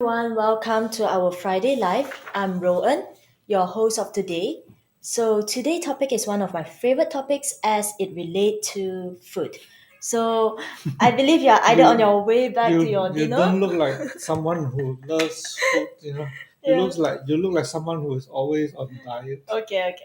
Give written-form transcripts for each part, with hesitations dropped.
Everyone, welcome to our Friday Live. I'm Rowan, your host of today. So today topic is one of my favorite topics as it relates to food. So I believe you're either on You your way back to your you don't dinner. look like someone who loves food, you know. Yeah. You look like someone who is always on diet. Okay.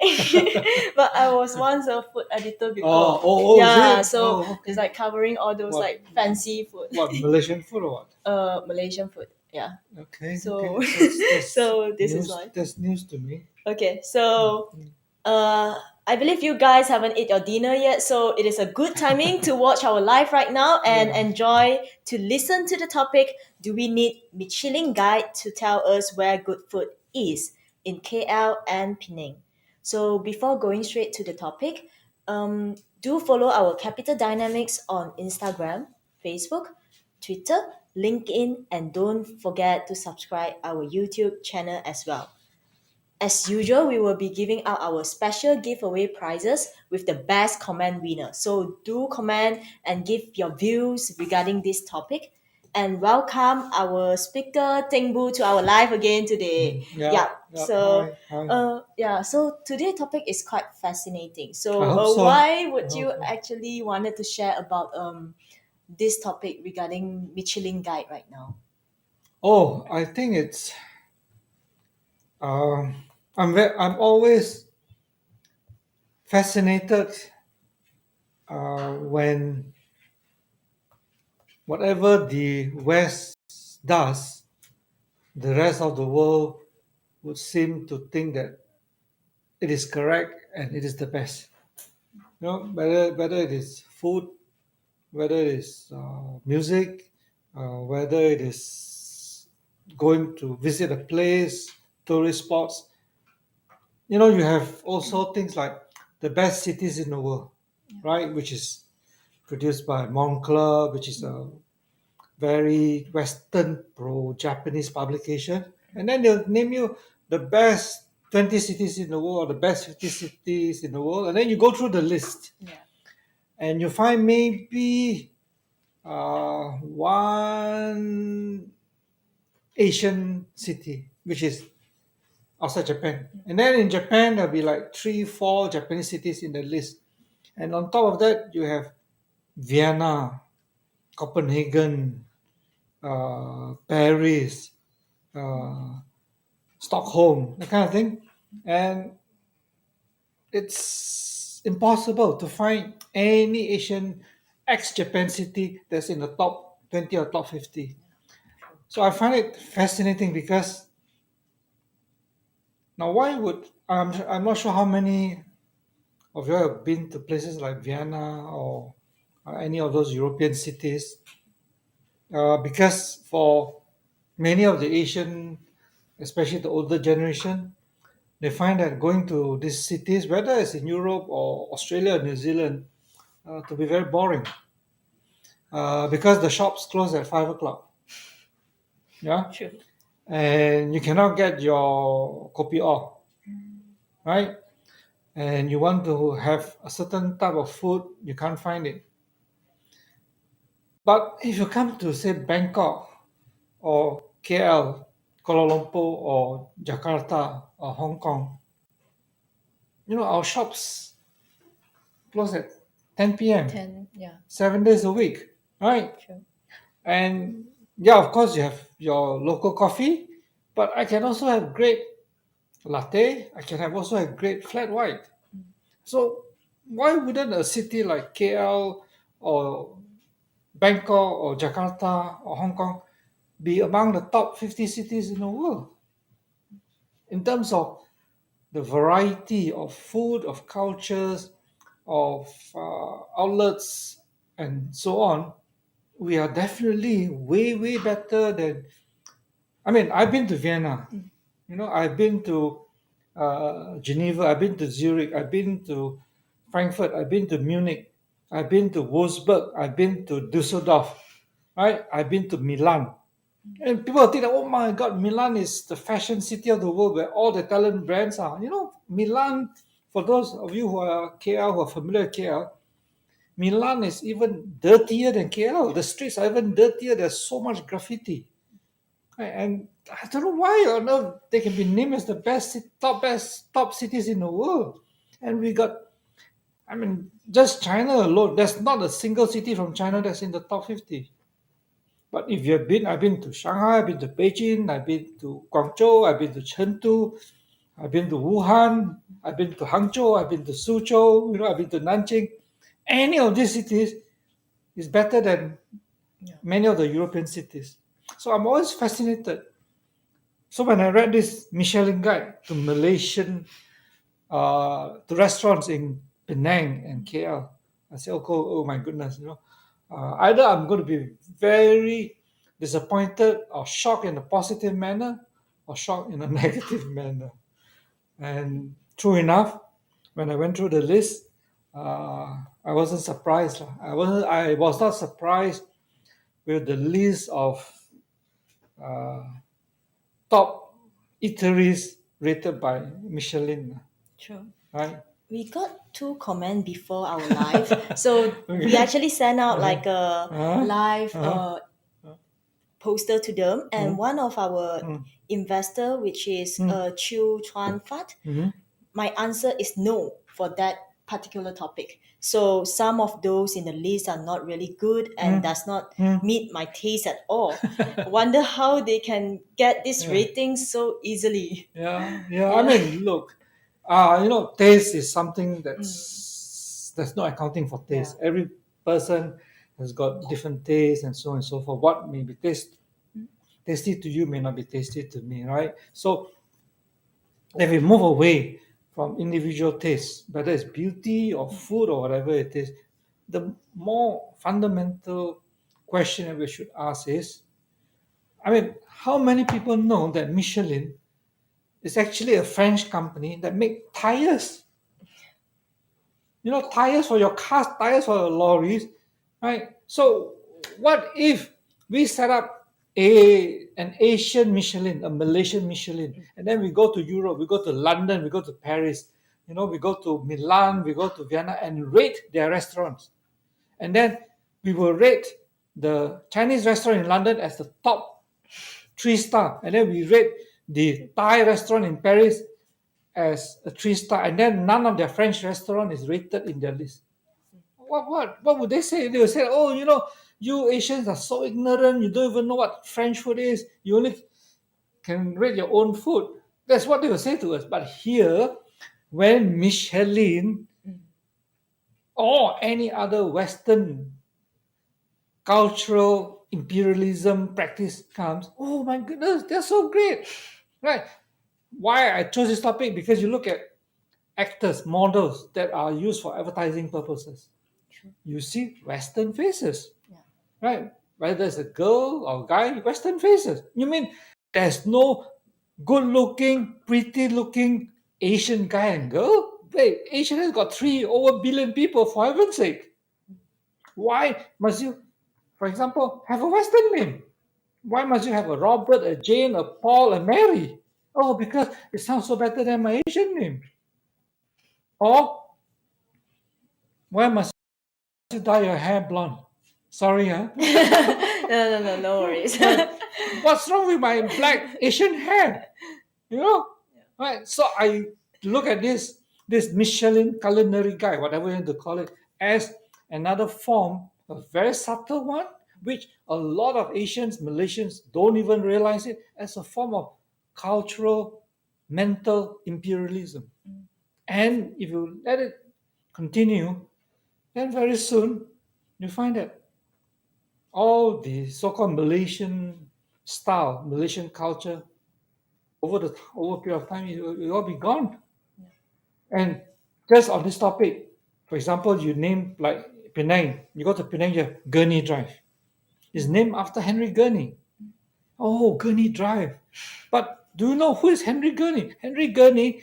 But I was once a food editor before. Is Yeah, it? so it's Okay. like covering all those What like fancy food. what Malaysian food or what? Malaysian food. Yeah. Okay. So That's so this is news. why. That's news to me. Okay, so Mm. uh, I believe you guys haven't eat your dinner yet, so it is a good timing to watch our live right now and Yeah. enjoy to listen to the topic. Do we need Michelin guide to tell us where good food is in KL and Penang? So before going straight to the topic, do follow our Capital Dynamics on Instagram, Facebook, Twitter, LinkedIn, and don't forget to subscribe our YouTube channel as well. As usual, we will be giving out our special giveaway prizes with the best comment winner. So do comment and give your views regarding this topic. And welcome our speaker Tengbu to our live again today. Yeah. Yeah. Yeah. So Hi. so today's topic is quite fascinating. I So hope so. why I would hope you so. actually wanted to share about this topic regarding Michelin guide right now? Oh, I think it's um I'm always fascinated when whatever the West does, the rest of the world would seem to think that it is correct and it is the best. You know, whether it is food, whether it is music, whether it is going to visit a place, tourist spots. You know, you have also things like the best cities in the world, right? Which is produced by Moncler, which is a very Western pro Japanese publication. And then they'll name you the best 20 cities in the world or the best 50 cities in the world. And then you go through the list Yeah. and you find maybe one Asian city, which is outside Japan. And then in Japan, there'll be like three, four Japanese cities in the list. And on top of that, you have Vienna, Copenhagen, Paris, uh, Stockholm, that kind of thing. And it's impossible to find any Asian ex Japan city that's in the top 20 or top 50. So I find it fascinating because now, why would I'm not sure how many of you have been to places like Vienna or any of those European cities, because for many of the Asian, especially the older generation, they find that going to these cities, whether it's in Europe or Australia or New Zealand, to be very boring because the shops close at 5 o'clock. Yeah, True. and you cannot get your kopi o, right? And you want to have a certain type of food, you can't find it. But if you come to say Bangkok or KL, Kuala Lumpur or Jakarta or Hong Kong, you know our shops close at 10 p.m. 10, yeah, 7 days a week, right? true. And yeah, of course you have your local coffee, but I can also have great latte. I can have also have great flat white. So why wouldn't a city like KL or Bangkok or Jakarta or Hong Kong be among the top 50 cities in the world in terms of the variety of food, of cultures, of outlets, and so on? We are definitely way better than. I mean, I've been to Vienna. You know, I've been to Geneva. I've been to Zurich. I've been to Frankfurt. I've been to Munich. I've been to Wolfsburg. I've been to Dusseldorf. Right? I've been to Milan. And people think that, oh my God, Milan is the fashion city of the world where all the Italian brands are. You know, Milan, for those of you who are KL, who are familiar with KL, Milan is even dirtier than KL. The streets are even dirtier. There's so much graffiti. And I don't know why on earth they can be named as the top cities in the world. And we got, I mean, just China alone, there's not a single city from China that's in the top 50. But if you've been, I've been to Shanghai, I've been to Beijing, I've been to Guangzhou, I've been to Chengdu, I've been to Wuhan, I've been to Hangzhou, I've been to Suzhou, I've been to Nanjing. Any of these cities is better than Yeah. many of the European cities. So I'm always fascinated. So when I read this Michelin guide to Malaysian to restaurants in Penang and KL, I said, oh my goodness, either I'm going to be very disappointed or shocked in a positive manner or shocked in a negative manner. And true enough, when I went through the list, I wasn't surprised. I was not surprised with the list of uh, top eateries rated by Michelin, Sure. right? We got two comments before our live. So we Okay. actually sent out Uh-huh. like a Uh-huh. live Uh-huh. poster to them, and one of our Mm, investor, which is mm, Chu Chuan Fat, mhm. my answer is no for that particular topic. So some of those in the list are not really good and Mm, does not mm. meet my taste at all. Wonder how they can get this Yeah, rating so easily. yeah. I Yeah. mean, look, taste is something Mm, that's no accounting for yeah. taste. Every person has got different tastes and so on and so forth. What may be tasty to you may not be tasty to me, right? So if we move away from individual tastes, whether it's beauty or food or whatever it is, the more fundamental question that we should ask is, I mean, how many people know that Michelin is actually a French company that make tires? Tires for your cars, tires for your lorries, right? So what if we set up an Asian Michelin, a Malaysian Michelin, and then we go to Europe, we go to London, we go to Paris, we go to Milan, we go to Vienna and rate their restaurants. And then we will rate the Chinese restaurant in London as the top 3 star, and then we rate the Thai restaurant in Paris as a 3 star, and then none of their French restaurant is rated in their list. What would they say? They would say, "Oh, you Asians are so ignorant. You don't even know what French food is. You only can rate your own food." That's what they will say to us. But here, when Michelin or any other Western cultural imperialism practice comes, oh my goodness, they're so great, right? Why I chose this topic? Because you look at actors, models that are used for advertising purposes. True. You see Western faces, Yeah. right? Whether it's a girl or guy, Western faces. You mean there's no good looking, pretty looking Asian guy and girl? Wait, Asia has got over billion people, for heaven's sake. Why must you, for example, have a Western name? Why must you have a Robert, a Jane, a Paul, a Mary? Oh, because it sounds so better than my Asian name. Or why must you dye your hair blonde? Sorry, huh? No worries. What's wrong with my black Asian hair? You know? Right. So I look at this Michelin culinary guide, whatever you want to call it, as another form, a very subtle one, which a lot of Asians, Malaysians don't even realize it, as a form of cultural, mental imperialism. And if you let it continue, then very soon you find that all the so-called Malaysian style, Malaysian culture, over a period of time, it will all be gone. And just on this topic, for example, you name like Penang, you go to Penang, you have Gurney Drive. It's named after Henry Gurney. Oh, Gurney Drive. But do you know who is Henry Gurney? Henry Gurney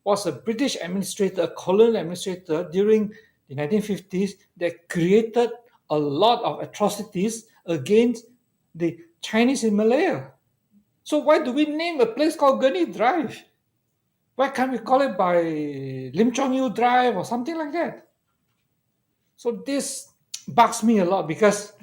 was a British administrator, a colonial administrator during the 1950s that created a lot of atrocities against the Chinese in Malaya. So why do we name a place called Gurney Drive? Why can't we call it by Lim Chong Yu Drive or something like that? So this bugs me a lot because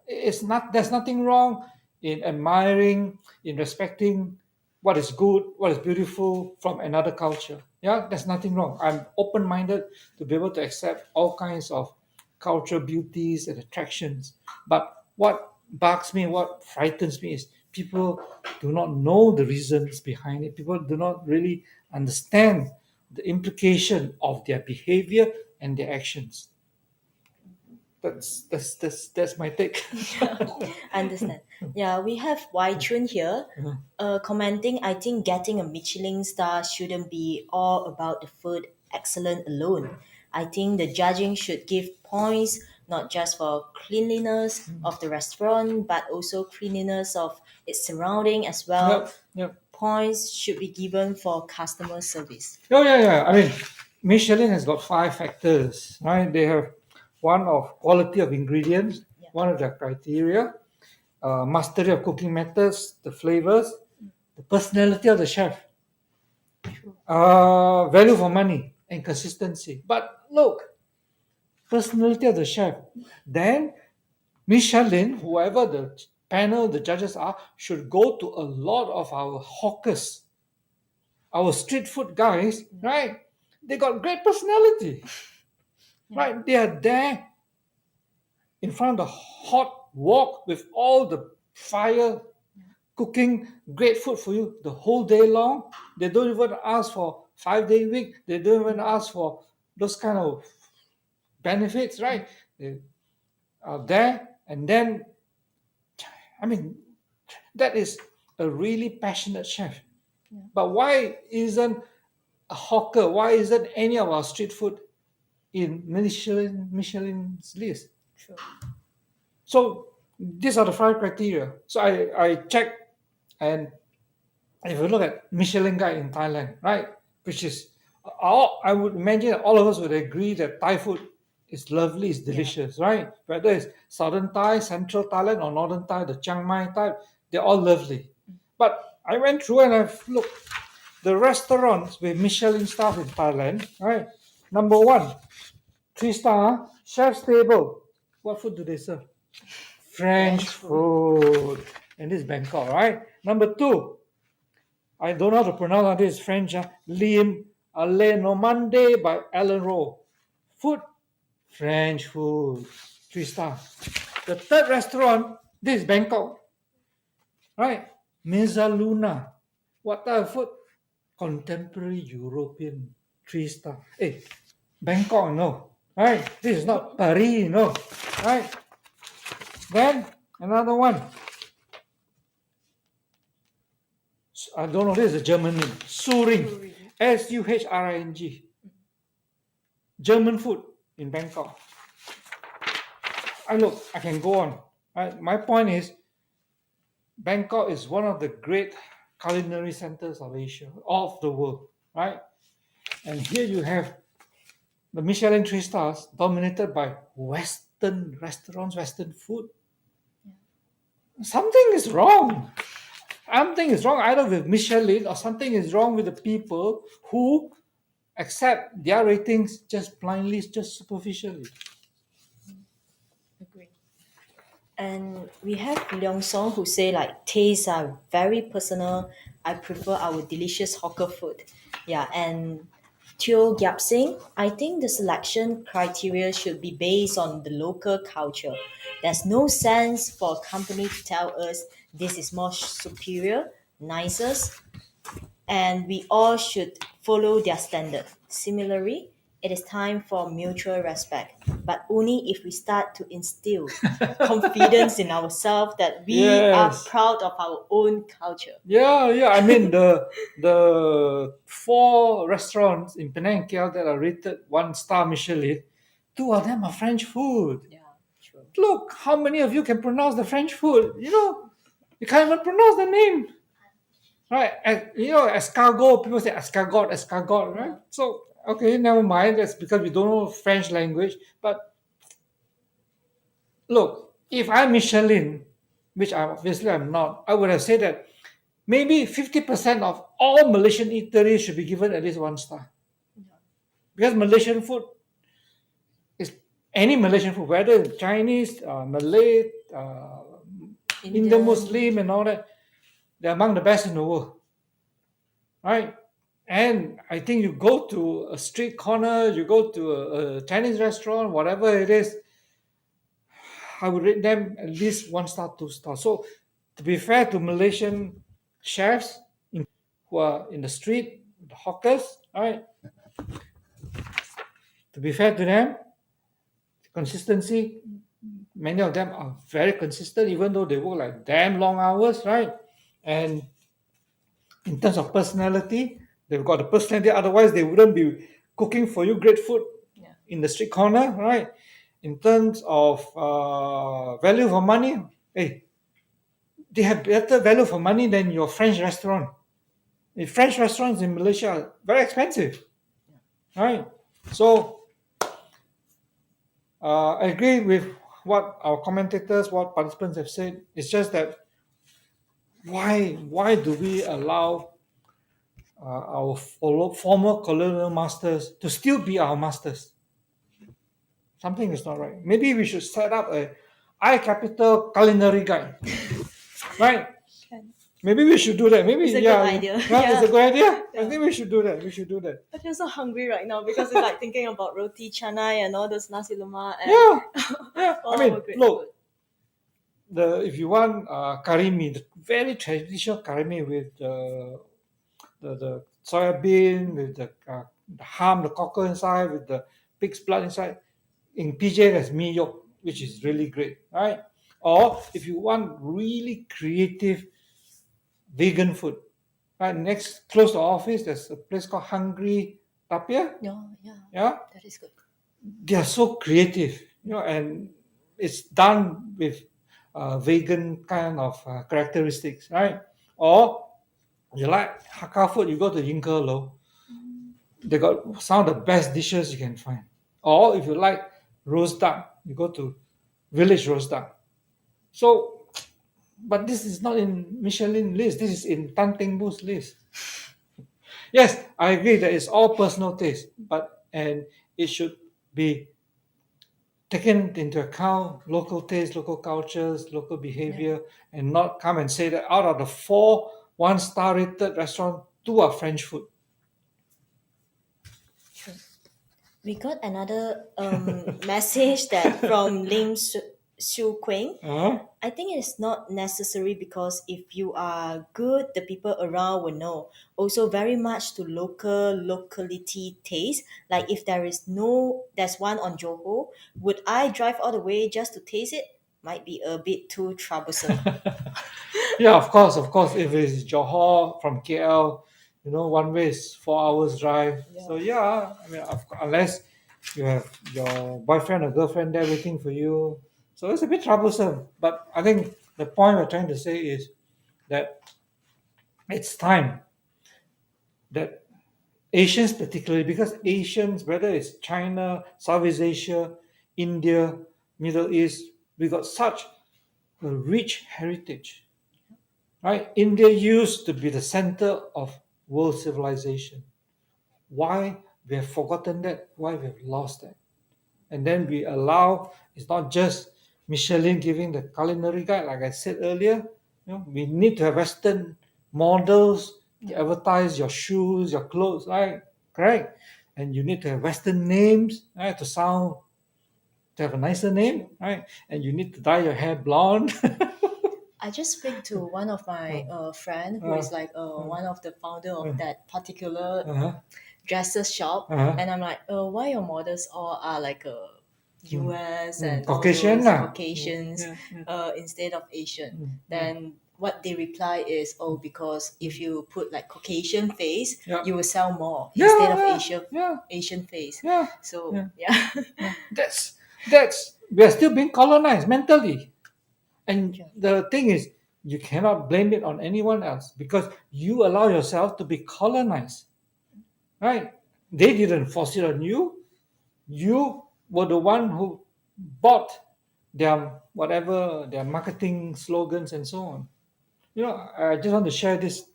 it's not there's nothing wrong in admiring, in respecting what is good, what is beautiful from another culture. Yeah, there's nothing wrong. I'm open minded to be able to accept all kinds of cultural beauties and attractions. But what bugs me, what frightens me is people do not know the reasons behind it. People do not really understand the implication of their behavior and their actions. That's my take. Understand. Yeah, we have Wai Chun here commenting. I think getting a Michelin star shouldn't be all about the food excellent alone. I think the judging should give points not just for cleanliness of the restaurant but also cleanliness of its surrounding as well. Yep, yep. Points should be given for customer service. Oh yeah, yeah. I mean, Michelin has got 5 factors, right? They have one of quality of ingredients, Yeah. one of their criteria, mastery of cooking methods, the flavors, the personality of the chef, value for money, and consistency. But look, personality of the chef. Then Michelin, whoever the panel, the judges are, should go to a lot of our hawkers, our street food guys, right? They got great personality, right? They are there in front of the hot wok with all the fire cooking great food for you the whole day long. They don't even ask for 5 day week. They don't even ask for those kind of benefits, right? They are there, and then I mean that is a really passionate chef. But why isn't a hawker? Why isn't any of our street food in Michelin's list? True. So these are the 5 criteria. So I checked, and if you look at Michelin guide in Thailand, right, which is all, I would imagine that all of us would agree that Thai food is lovely, is delicious, right? Whether it's southern Thai, central Thailand, or northern Thai, the Chiang Mai type, they're all lovely. But I went through and I've looked the restaurants with Michelin stars in Thailand, right? Number one, 3 star, chef's table. What food do they serve? French food. And this is Bangkok, right? Number two, I don't know how to pronounce this French. Lim Le Normandie by Alan Rowe. Food, French food. 3 star. The third restaurant, this is Bangkok, right? Mesa Luna. What type of food? Contemporary European. 3 star. Hey, Bangkok, no. Right? This is not Paris, no. Right? Then another one. I don't know, this is a German name. Suring. Suhring. German food in Bangkok. I can go on. Right? My point is, Bangkok is one of the great culinary centers of Asia, of the world, right? And here you have the Michelin 3 stars dominated by Western restaurants, Western food. Something is wrong. Something is wrong either with Michelin or something is wrong with the people who accept their ratings just blindly, just superficially. Agree. And we have Leong Song who say like tastes are very personal. I prefer our delicious hawker food. Yeah, and Teo Gyap Sing, I think the selection criteria should be based on the local culture. There's no sense for a company to tell us this is more superior, nicest, and we all should follow their standard. Similarly, it is time for mutual respect, but only if we start to instill confidence in ourselves that we are Yes. proud of our own culture. Yeah, yeah. I mean the 4 restaurants in Penang, KL that are rated 1 star Michelin, 2 of them are French food. Yeah, true. Look, how many of you can pronounce the French food? You can't even pronounce the name. Right? Escargot, people say escargot, right? So, okay, never mind. That's because we don't know French language. But look, if I'm Michelin, which obviously I'm not, I would have said that maybe 50% of all Malaysian eateries should be given at least 1 star. Because Malaysian food is any Malaysian food, whether it's Chinese, Malay, Indian, Indian. Muslim, and all that. They're among the best in the world, right? And I think you go to a street corner, you go to a Chinese restaurant, whatever it is, I would rate them at least 1 star, 2 star. So, to be fair to Malaysian chefs who are in the street, the hawkers, right? To be fair to them, consistency, many of them are very consistent, even though they work like damn long hours, right? And in terms of personality, they've got the personality. Otherwise, they wouldn't be cooking for you great food Yeah. in the street corner, right? In terms of value for money, hey, they have better value for money than your French restaurant. The French restaurants in Malaysia are very expensive, right? So I agree with what our commentators, what participants have said. It's just that why do we allow our former colonial masters to still be our masters? Something is not right. Maybe we should set up a I capital culinary guide, right? Can. Maybe we should do that. Maybe It's a yeah, good idea. yeah, it's a good idea. I Yeah. think we should do that. We should do that. I feel so hungry right now because it's like thinking about roti canai and all those nasi lemak and Yeah, yeah. all I mean, our great look, food. if you want curry mee, the very traditional curry mee with the soya bean, with the ham, the cockle inside, with the pig's blood inside. In PJ, there's mee yolk, which is really great, right? Or if you want really creative vegan food, right? Next, close to our office, there's a place called Hungry Tapia. Yeah, yeah, Yeah, that is good. they are so creative, and it's done with vegan kind of characteristics, right? Or you like Hakka food, you go to Yinke Lo. They got some of the best dishes you can find. Or if you like roast duck, you go to Village Roast Duck. So, but this is not in Michelin list. This is in Tan Teng Bu's list. Yes, I agree that it's all personal taste, and it should be taken into account local taste, local cultures, local behavior, and not come and say that out of the 4 1-star rated restaurant, 2 are French food. True. We got another message that from Lim Su Quing. Uh-huh. I think it's not necessary because if you are good, the people around will know. Also, very much to locality taste. Like if there's one on Johor, would I drive all the way just to taste it? Might be a bit too troublesome. Yeah, of course, of course. If it's Johor from KL, one way is 4 hours drive. Yeah. So yeah, I mean, unless you have your boyfriend or girlfriend there waiting for you, so it's a bit troublesome. But I think the point we're trying to say is that it's time that Asians, particularly because Asians, whether it's China, Southeast Asia, India, Middle East, we got such a rich heritage. Right? India used to be the center of world civilization. Why we have forgotten that? Why we have lost that? And then we allow, it's not just Michelin giving the culinary guide, like I said earlier. We need to have Western models to advertise your shoes, your clothes, right? Correct? And you need to have Western names, right? To have a nicer name, right? And you need to dye your hair blonde. I just speak to one of my friend who is like one of the founder of that particular Uh-huh. dresses shop, Uh-huh. and I'm like, why your models all are like US and Caucasian all those lah. Caucasians Yeah, instead of Asian? Mm. Then what they reply is, because if you put like Caucasian face, Yeah. you will sell more Yeah, instead of yeah. Asian face. Yeah. So Yeah. yeah. That's we are still being colonized mentally. And Yeah. the thing is, you cannot blame it on anyone else because you allow yourself to be colonized. Right? They didn't force it on you. You were the one who bought their whatever their marketing slogans and so on. I just want to share this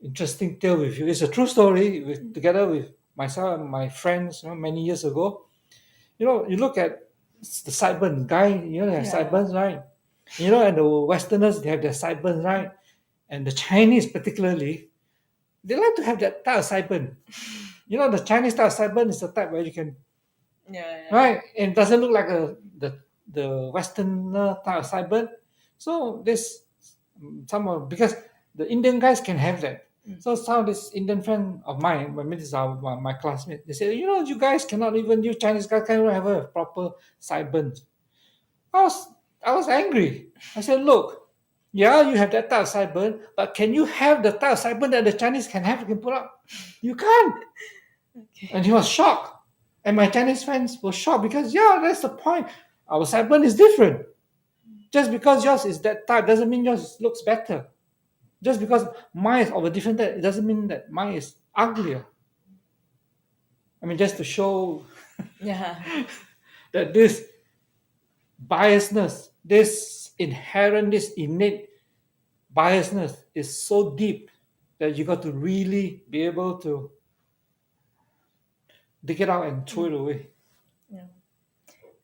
interesting tale with you. It's a true story together with myself and my friends many years ago. You look at the sideburn guy, they have Yeah. sideburns, right? You know, and the Westerners, they have their sideburns, right? And the Chinese, particularly, they like to have that type of sideburn. You know, the Chinese type of sideburn is the type where you can, Yeah, right? And it doesn't look like the Westerner type of sideburn. So this some of because the Indian guys can have that. So some of this Indian friend of mine, I mean, this is my classmate. They say, you know, you guys cannot even you Chinese guys cannot have a proper sideburns. I was I was angry. I said, look, yeah, you have that type of sideburn, but can you have the type of sideburn that the Chinese can have, can put up? You can't. And he was shocked. And my Chinese friends were shocked because, yeah, that's the point. Our sideburn is different. Just because yours is that type doesn't mean yours looks better. Just because mine is of a different type, it doesn't mean that mine is uglier. I mean, just to show yeah. that this biasness, this inherent, this innate biasness is so deep that you got to really be able to dig it out and throw it away. Yeah.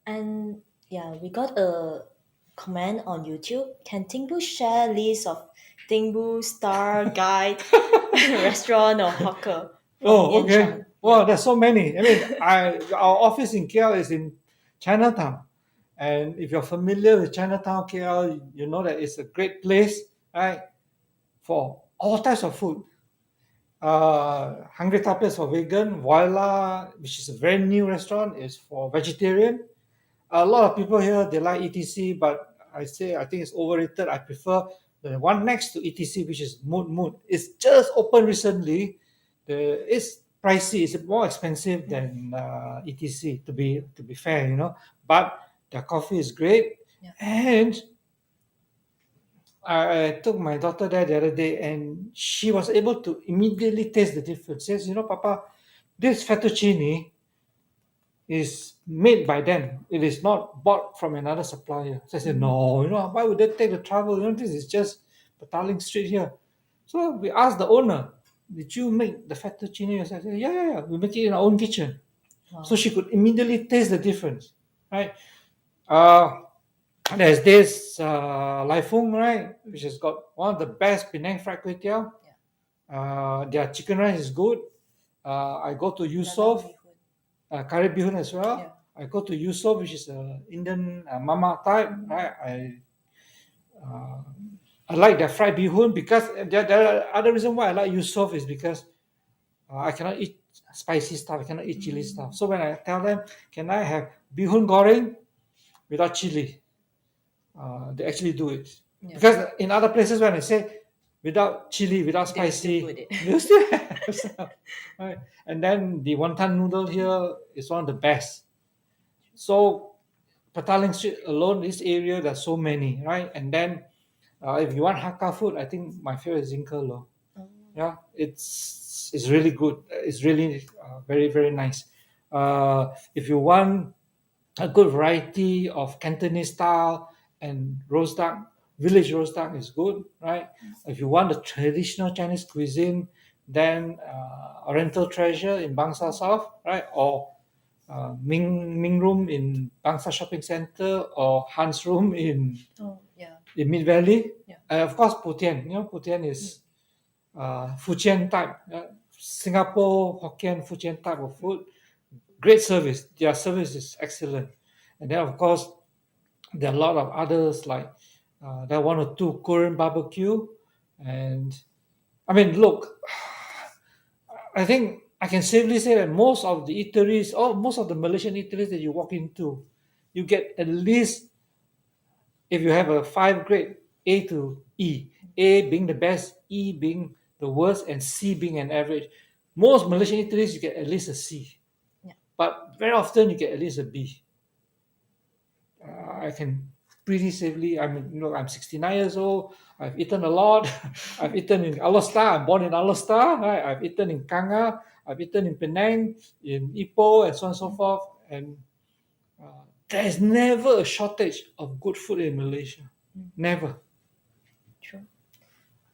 And yeah, we got a comment on YouTube. Can Tingbu share list of Tingbu star guide restaurant or hawker from Oh, Yan okay. Chang? Well, Yeah. there's so many. I mean, our office in KL is in Chinatown, and if you're familiar with Chinatown, KL, you know that it's a great place, right, for all types of food. Hungry Tapas for vegan, Voila, which is a very new restaurant, is for vegetarian. A lot of people here they like ETC, but I think it's overrated. I prefer the one next to ETC, which is Mood Mood. It's just opened recently. It's pricey. It's more expensive than ETC. To be fair, you know, but their coffee is great. Yeah. And I took my daughter there the other day, and she was able to immediately taste the difference. She says, you know, Papa, this fettuccine is made by them. It is not bought from another supplier. So I said, no, you know, why would they take the trouble? You know, this is just Petaling Street here. So we asked the owner, did you make the fettuccine? I said, yeah, yeah, yeah. We make it in our own kitchen. Wow. So she could immediately taste the difference, right? Uh, there's this Lai Fung, right, which has got one of the best Penang fried kway teow. Their chicken rice is good. I go to Yusof, curry bee hoon as well. Yeah. I go to Yusof, which is a Indian mama type. Right? Uh, I like their fried bee hoon because there are other reason why I like Yusof is because I cannot eat spicy stuff. I cannot eat chili stuff. So when I tell them, can I have bee hoon goreng without chili? They actually do it. Yeah. Because in other places when I say without chili, without They will still spicy, put it. they still have some, right? And then the wonton noodle here is one of the best. So Petaling Street alone, this area, there's so many, right? And then if you want Hakka food, I think my favorite is Zinkerlo. Yeah, it's really good. It's really very very nice. If you want a good variety of Cantonese style and roast duck, village roast duck is good, right? If you want the traditional Chinese cuisine, then Oriental Treasure in Bangsa South, right? Or Ming Room in Bangsa Shopping Center, or Hans Room Oh, yeah. in Mid Valley. Yeah. And of course, Putian. You know, Putian is Fujian type, Singapore Hokkien Fujian type of food. Great service. Their service is excellent. And then, of course, there are a lot of others like there are one or two Korean barbecue. And I mean, look, I think I can safely say that most of the eateries, or most of the Malaysian eateries that you walk into, you get at least, if you have a five grade, A to E, A being the best, E being the worst, and C being an average. Most Malaysian eateries, you get at least a C. Yeah. But very often you get at least a B. I can pretty safely. I mean, you know, I'm 69 years old. I've eaten a lot. I've eaten in Alostar. I'm born in Alostar. Right? I've eaten in Kanga. I've eaten in Penang, in Ipoh, and so on and so forth. And there is never a shortage of good food in Malaysia. Never. True.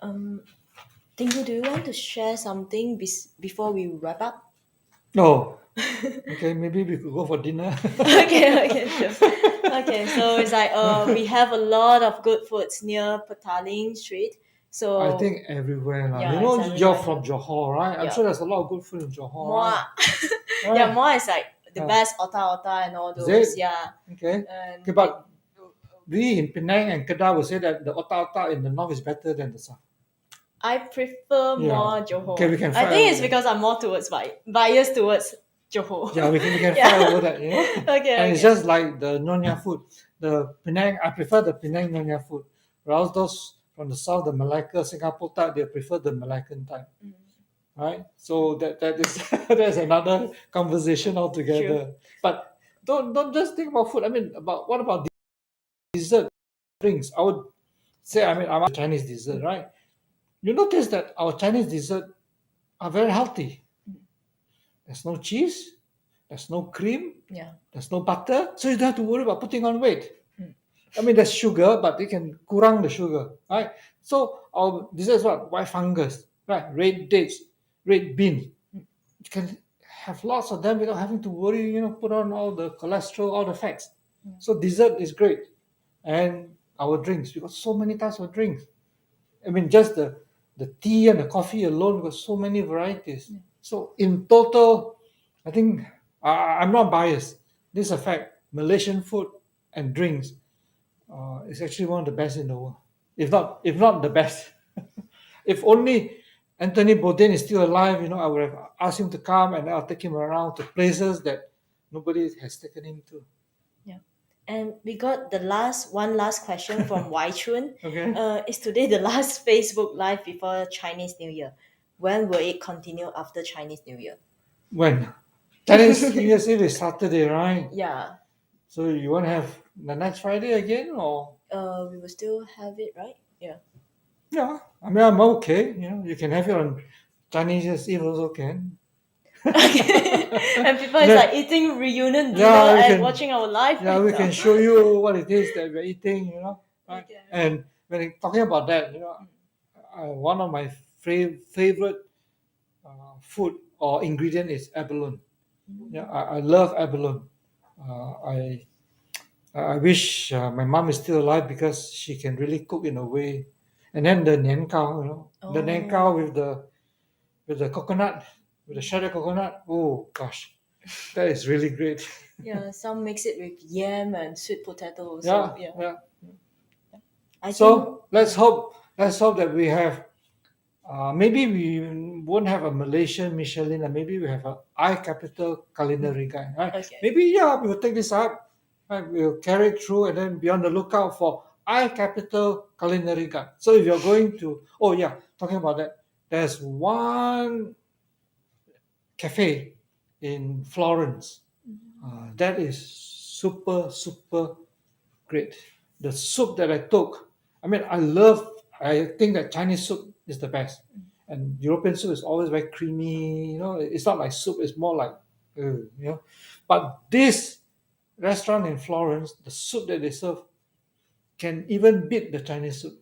Tinggu, do you want to share something before we wrap up? Oh, Okay, maybe we could go for dinner. Okay, sure. Okay, so it's like we have a lot of good foods near Petaling Street. I So think everywhere lah. yeah, it's You're everywhere from here. Johor, right? I'm Yeah. sure there's a lot of good food in Johor, More, right? yeah, Right? more is like the Yeah. best ota and all Is those. it? Yeah, Okay. and Okay, but we in Penang and Kedah will say that the otak-otak in the north is better than the south. I prefer Yeah. more Okay, Johor. we can I fight think it's over that. because I'm more towards biased towards Johor. Yeah, we can Yeah. fight over that, Okay, And it's okay. just like the Nyonya food. The Penang, I prefer the Penang Nyonya food. Whereas those from the south, the Malacca, Singapore type, they prefer the Malaccan type. Mm. Right? So that is that's another conversation altogether. But don't just think about food. I mean, about what about dessert drinks? I would say, I mean, I'm a Chinese dessert, right? You notice that our Chinese dessert are very healthy. There's no cheese, there's no cream, Yeah. there's no butter, so you don't have to worry about putting on weight. Mm. I mean, there's sugar, but they can kurang the sugar, right? So our dessert is what? White fungus, right? Red dates, red bean. You can have lots of them without having to worry, put on all the cholesterol, all the fats. So dessert is great. And our drinks, we got so many types of drinks. I mean, just the tea and the coffee alone, we got so many varieties. So in total, I think I'm not biased. This is a fact. Malaysian food and drinks is actually one of the best in the world, if not the best. If only Anthony Bourdain is still alive, I would have asked him to come and I'll take him around to places that nobody has taken him to. Yeah. And we got the last question from Wai Chun. Okay. Is today the last Facebook Live before Chinese New Year? When will it continue after Chinese New Year? When? Chinese New Year's Eve is Saturday, right? Yeah. So you want to have the next Friday again, or? We will still have it, right? Yeah. Yeah, I mean, I'm okay. You can have it on Chinese New Year's Eve also can. Okay. And people is Yeah. like eating reunion dinner Yeah, we and can- watching our live. Yeah, right we now. can show you what it is that we're eating, right? Okay. And when talking about that, one of my favorite food or ingredient is abalone. Yeah, I love abalone. I wish my mom is still alive because she can really cook in a way. And then the nian kao, the nian kao with the coconut, with the shredded coconut. Oh gosh, that is really great. Yeah, some mix it with yam and sweet potato also. Yeah, Yeah. yeah. I think So let's hope that we have. Maybe we won't have a Malaysian Michelin, and maybe we have a I capital culinary guide, right? Okay. Maybe we will take this up, right? We'll carry it through, and then be on the lookout for I capital culinary guide. So if you're going to, oh yeah, talking about that, there's one cafe in Florence that is super super great. The soup that I took, I mean, I think that Chinese soup is the best. And European soup is always very creamy, it's not like soup, it's more like, But this restaurant in Florence, the soup that they serve can even beat the Chinese soup.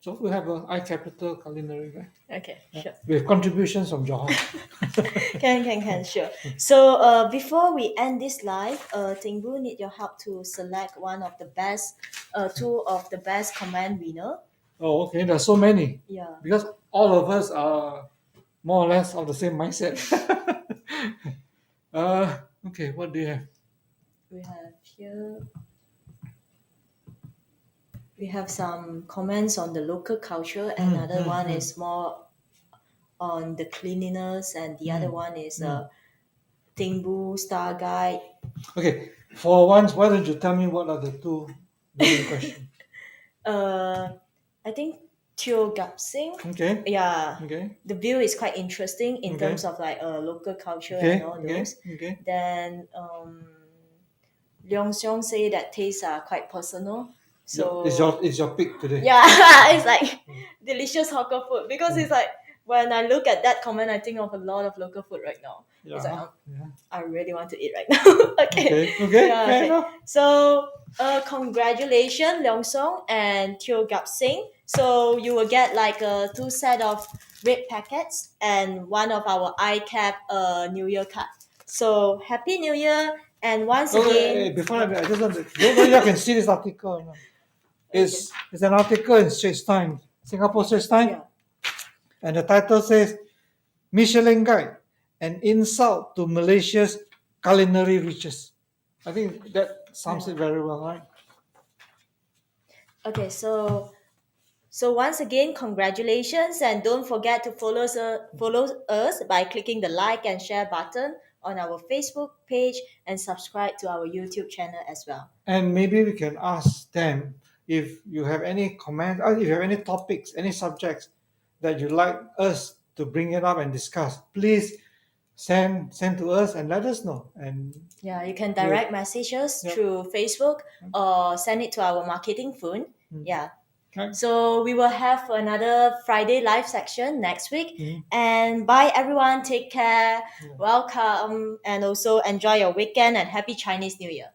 So we have a I capital culinary guide Okay, sure. with contributions from Johor. Can, sure. So before we end this live, Tingbu need your help to select two of the best comment winner. Oh, okay, there's so many. Yeah. Because all of us are more or less of the same mindset. Okay, what do you have? We have here. We have some comments on the local culture. Another one is more on the cleanliness, and the other one is Tingbu Star Guide. Okay, for once, why don't you tell me what are the two main questions? I think Teo Gap Sing. Okay. Yeah. Okay. The view is quite interesting in Okay. terms of like local culture Okay. and all Okay. those. Okay. Then Leong Xiong say that tastes are quite personal. So It's your pick today. yeah, it's like delicious hawker food because it's like when I look at that comment, I think of a lot of local food right now. Yeah. It's like Yeah. I really want to eat right now. Okay. Okay. Yeah, Fair okay. enough. So congratulations, Leong Song and Teo Gap Sing. So you will get like two set of red packets and one of our iCap New Year card. So happy New Year, and once Oh, again, before I just want to, don't know you can see this article. No? It's an article in Straits Times, Singapore Straits Times, yeah, and the title says Michelin Guide, an insult to Malaysia's culinary riches. I think that sums it very well, right? okay, so once again, congratulations, and don't forget to follow us by clicking the like and share button on our Facebook page and subscribe to our YouTube channel as well. And maybe we can ask them if you have any comments, or if you have any topics, any subjects that you'd like us to bring it up and discuss. Please send to us and let us know. And Yeah, you can we'll, direct message us yeah. through Facebook or send it to our marketing phone. Yeah. Okay. So we will have another Friday live section next week. Mhm. And bye everyone. Take care. Welcome, and also enjoy your weekend and happy Chinese New Year.